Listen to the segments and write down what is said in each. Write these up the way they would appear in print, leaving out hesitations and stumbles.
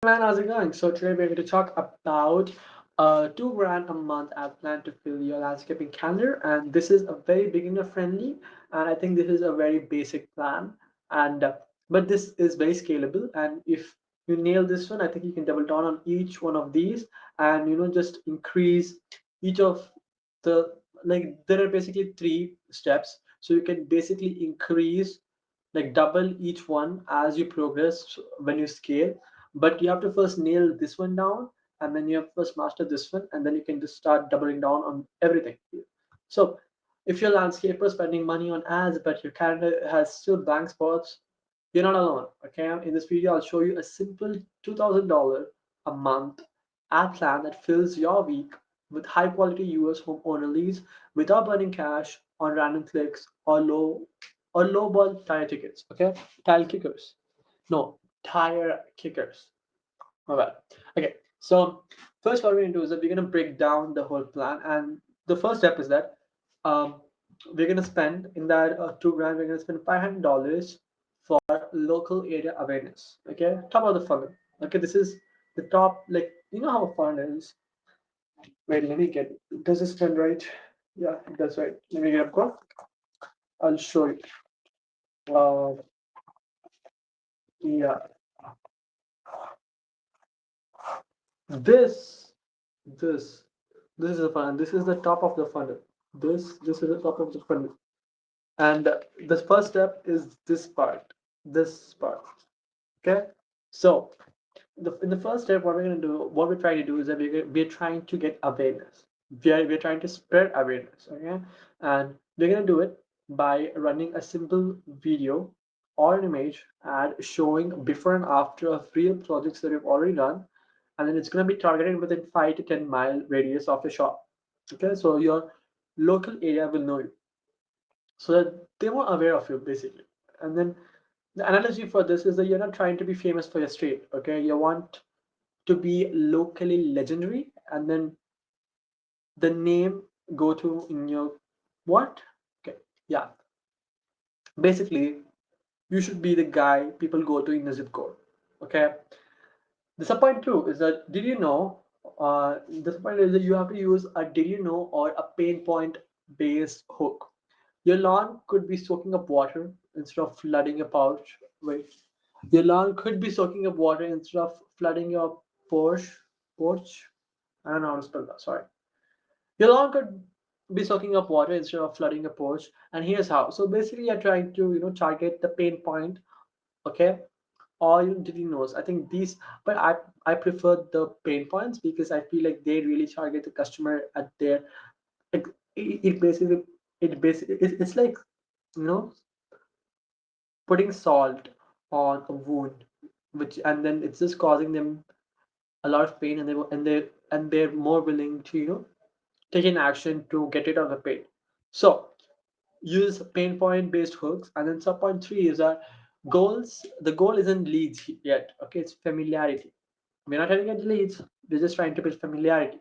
Man, how's it going? So today we're going to talk about $2 grand a month ad plan to fill your landscaping calendar, and this is a very beginner friendly, and I think this is a very basic plan, and but this is very scalable, and if you nail this one, I think you can double down on each one of these, and just increase each of the like there are basically three steps, so you can basically increase like double each one as you progress when you scale, but you have to first nail this one down, and then you have to first master this one, and then you can just start doubling down on everything. So if you're a landscaper spending money on ads but your calendar has still blank spots, you're not alone. Okay, in this video I'll show you a simple $2,000 a month ad plan that fills your week with high quality US homeowner leads without burning cash on random clicks or low ball tire tickets. Okay, tire kickers. No, tire kickers. My bad. Okay, so first what we're gonna do is that we're gonna break down the whole plan, and the first step is that um, we're gonna spend in that 2 grand. We're gonna spend $500 for local area awareness. Okay, top of the funnel. Okay, this is the top. Like how a funnel is. Wait, let me get. Does this stand right? Yeah, it does right. Let me get up. Go. I'll show you. Uh, yeah, this, this, this is the funnel. This is the top of the funnel. This is the top of the funnel. And the first step is this part. Okay, so in the first step, what we're trying to do is that we're trying to get awareness. We're trying to spread awareness. Okay, and we're gonna do it by running a simple video or an image ad showing before and after of real projects that we've already done, and then it's gonna be targeted within 5 to 10 mile radius of your shop. Okay, so your local area will know you, so that they were aware of you basically. And then the analogy for this is that you're not trying to be famous for your street. Okay, you want to be locally legendary, and then the name go to in your what. Okay, yeah, basically you should be the guy people go to in the zip code. Okay, the point two is that did you know the point is that you have to use a did you know or a pain point based hook. Your lawn could be soaking up water instead of flooding your pouch. Wait. Your lawn could be soaking up water instead of flooding your porch. Porch? I don't know how to spell that. Sorry. Your lawn could be soaking up water instead of flooding your porch. And here's how. So basically, you're trying to target the pain point. Okay. Or did you know? I think these, but I prefer the pain points because I feel like they really target the customer at their. It, it basically it's like you know putting salt on a wound, which and then it's just causing them a lot of pain, and they're more willing to take an action to get rid of the pain. So use pain point based hooks, and then sub point three is our goals. The goal isn't leads yet. Okay, it's familiarity. We're not trying to get leads. We're just trying to build familiarity.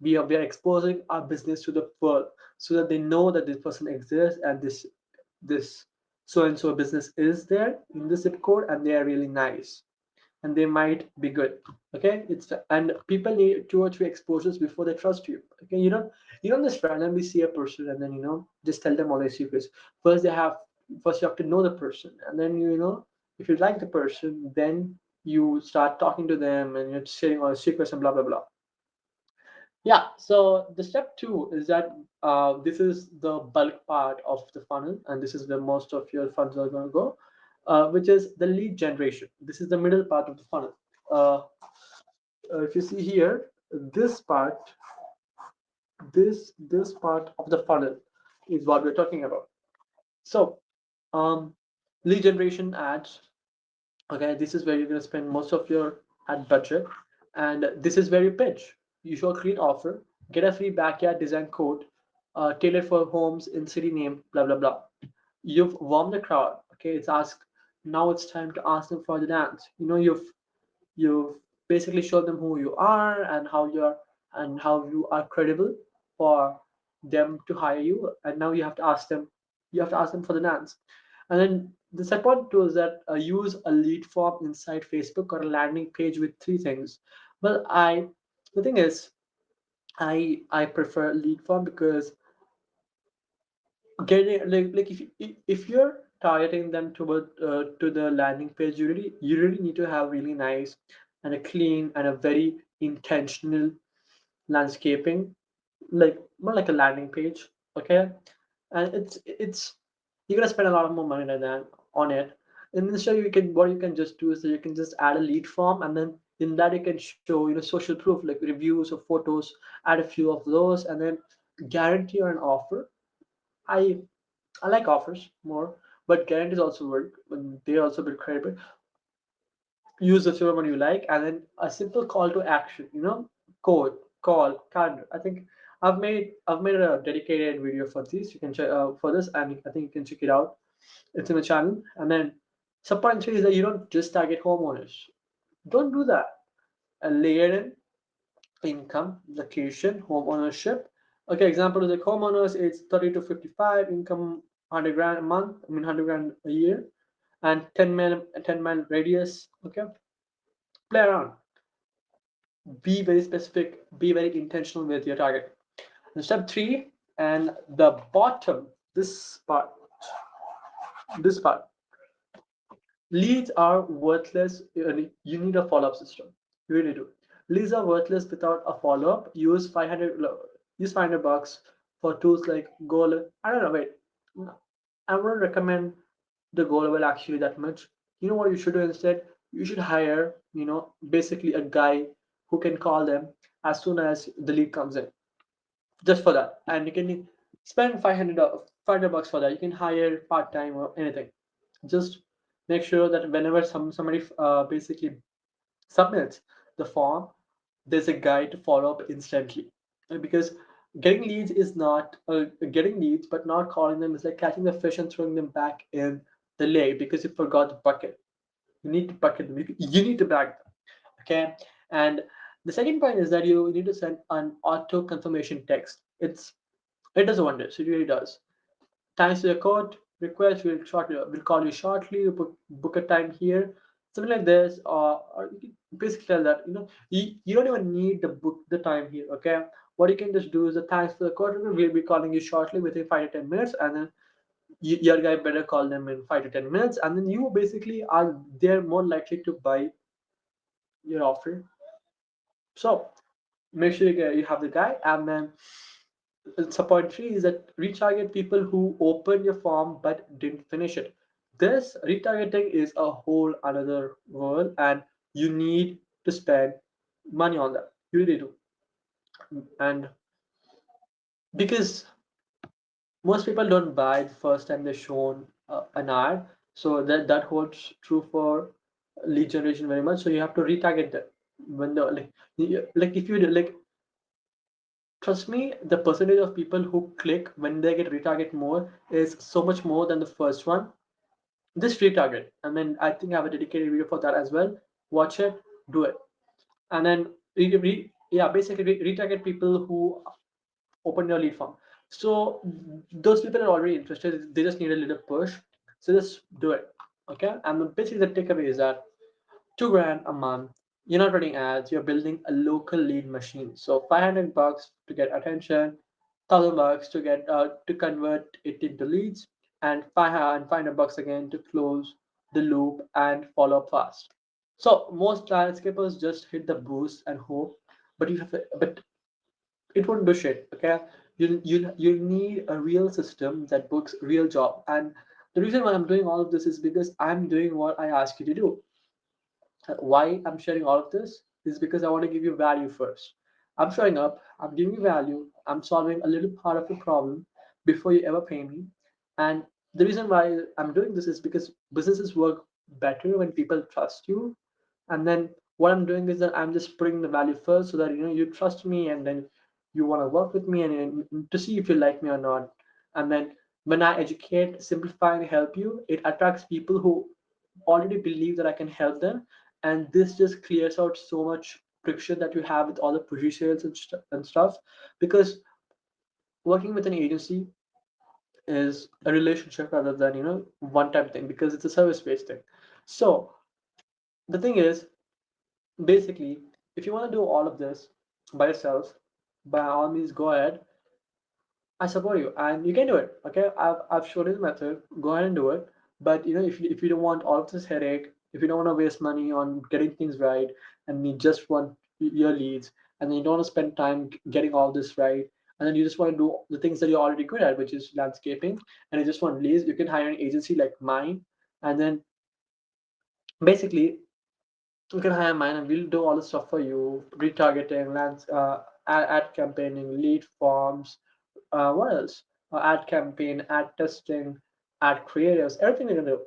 We are exposing our business to the world so that they know that this person exists, and this so and so business is there in the zip code, and they are really nice, and they might be good. Okay, it's and people need 2 or 3 exposures before they trust you. Okay, you don't just randomly see a person and then just tell them all their secrets. First you have to know the person, and then if you like the person, then you start talking to them and you're sharing all the secrets and blah blah blah. Yeah, so the step two is that this is the bulk part of the funnel, and this is where most of your funds are going to go, which is the lead generation. This is the middle part of the funnel. Uh, if you see here, this part, this part of the funnel is what we're talking about. So, um, lead generation ads. Okay, this is where you're going to spend most of your ad budget, and this is where you pitch. You show a great offer, get a free backyard design code, tailored for homes in city name, blah blah blah. You've warmed the crowd. Okay, it's asked. Now it's time to ask them for the dance. You've basically showed them who you are and how you are credible for them to hire you, and now you have to ask them for the dance. And then The second tool is that use a lead form inside Facebook or a landing page with three things. Well, the thing is, I prefer lead form because getting like if you're targeting them toward to the landing page, you really need to have really nice and a clean and a very intentional landscaping, like more like a landing page, okay? And it's you're gonna spend a lot of more money than that on it. And instead, you can just do is that you can just add a lead form, and then in that you can show social proof like reviews or photos, add a few of those, and then guarantee an offer. I I like offers more, but guarantees also work. They also build credibility. Use whichever one you like, and then a simple call to action. Code, call, calendar. I've made a dedicated video for this. You can check for this, and I think you can check it out. It's in the channel. And then sub-point three is that you don't just target homeowners. Don't do that. Layer in income, location, home ownership. Okay, example is like homeowners age 30 to 55, income 100 grand a month, 100 grand a year, and 10 mile radius. Okay, play around, be very specific, be very intentional with your target. And step three, and the bottom, this part, this part, leads are worthless. You need a follow-up system. You really do. Leads are worthless without a follow-up. Use 500 bucks for tools like Goal. I don't know. Wait, I wouldn't recommend the Goal level actually that much. You know what you should do instead? You should hire, basically a guy who can call them as soon as the lead comes in, just for that. And you can spend 500 bucks for that. You can hire part time or anything. Just make sure that whenever somebody basically submits the form, there's a guide to follow up instantly. Because getting leads but not calling them is like catching the fish and throwing them back in the lake because you forgot the bucket. You need to bucket them. You need to bag them. Okay. And the second point is that you need to send an auto confirmation text. It does wonders. It really does. Thanks to the code request, we'll call you shortly. Book a time here, something like this, or you can basically tell that you don't even need the book the time here. Okay, what you can just do is the thanks for the code. We'll be calling you shortly within 5 to 10 minutes, and then your guy better call them in 5 to 10 minutes, and then you basically are they're more likely to buy your offer. So make sure you have the guy, and then support three is that retarget people who opened your form but didn't finish it. This retargeting is a whole another world, and you need to spend money on that. You really do. And because most people don't buy the first time they're shown an ad, so that holds true for lead generation very much. So you have to retarget them when the like if you like trust me, the percentage of people who click when they get retarget more is so much more than the first one. Just retarget. I mean, I think I have a dedicated video for that as well. Watch it, do it. And then yeah, basically retarget people who open your lead form. So those people are already interested. They just need a little push. So just do it. Okay. And basically the takeaway is that 2 grand a month. You're not running ads. You're building a local lead machine. So 500 bucks to get attention, 1,000 bucks to get to convert it into leads, and 500 bucks again to close the loop and follow up fast. So most landscapers just hit the boost and hope, but it won't do shit. Okay, you need a real system that books real job. And the reason why I'm doing all of this is because I'm doing what I ask you to do. Why I'm sharing all of this is because I want to give you value first. I'm showing up, I'm giving you value, I'm solving a little part of the problem before you ever pay me. And the reason why I'm doing this is because businesses work better when people trust you. And then what I'm doing is that I'm just putting the value first so that you trust me, and then you want to work with me, and to see if you like me or not. And then when I educate, simplify, and help you, it attracts people who already believe that I can help them, and this just clears out so much friction that you have with all the pushy sales and stuff. Because working with an agency, is a relationship rather than one time thing, because it's a service based thing. So the thing is, basically, if you want to do all of this by yourself, by all means go ahead. I support you, and you can do it. Okay, I've showed you the method. Go ahead and do it. But if you don't want all of this headache, if you don't want to waste money on getting things right, and you just want your leads, and then you don't want to spend time getting all this right, and then you just want to do the things that you're already good at, which is landscaping, and you just want leads, you can hire an agency like mine, and then basically you can hire mine, and we'll do all the stuff for you: retargeting, ad campaigning, lead forms, what else? Ad campaign, ad testing, ad creatives, everything we can do.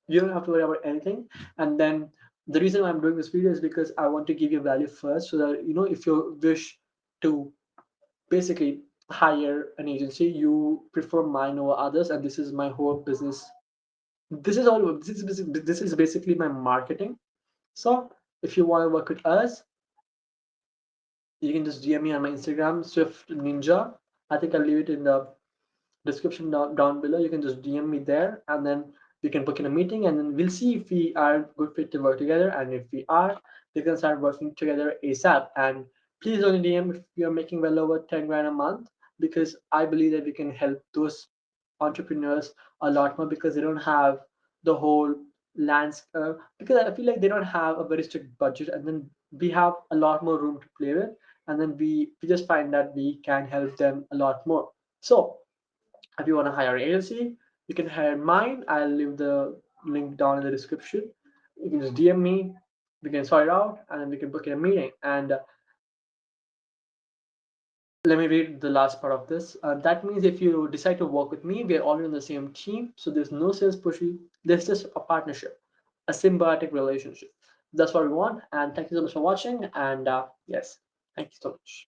You don't have to worry about anything. And then the reason why I'm doing this video is because I want to give you value first, so that if you wish to basically hire an agency, you prefer mine over others. And this is my whole business. This is basically my marketing. So if you want to work with us, you can just DM me on my Instagram, Swift Ninja. I think I'll leave it in the description down below. You can just DM me there, and then we can book in a meeting, and then we'll see if we are good fit to work together. And if we are, we can start working together ASAP. And please only DM if you're making well over 10 grand a month, because I believe that we can help those entrepreneurs a lot more, because they don't have the whole landscape, because I feel like they don't have a very strict budget, and then we have a lot more room to play with, and then we just find that we can help them a lot more. So if you want to hire an agency, you can hire mine. I'll leave the link down in the description. You can just DM me. We can sort it out, and then we can book in a meeting. And let me read the last part of this. That means if you decide to work with me, we are all in the same team. So there's no sales pushy. There's just a partnership, a symbiotic relationship. That's what we want. And thank you so much for watching. And yes, thank you so much.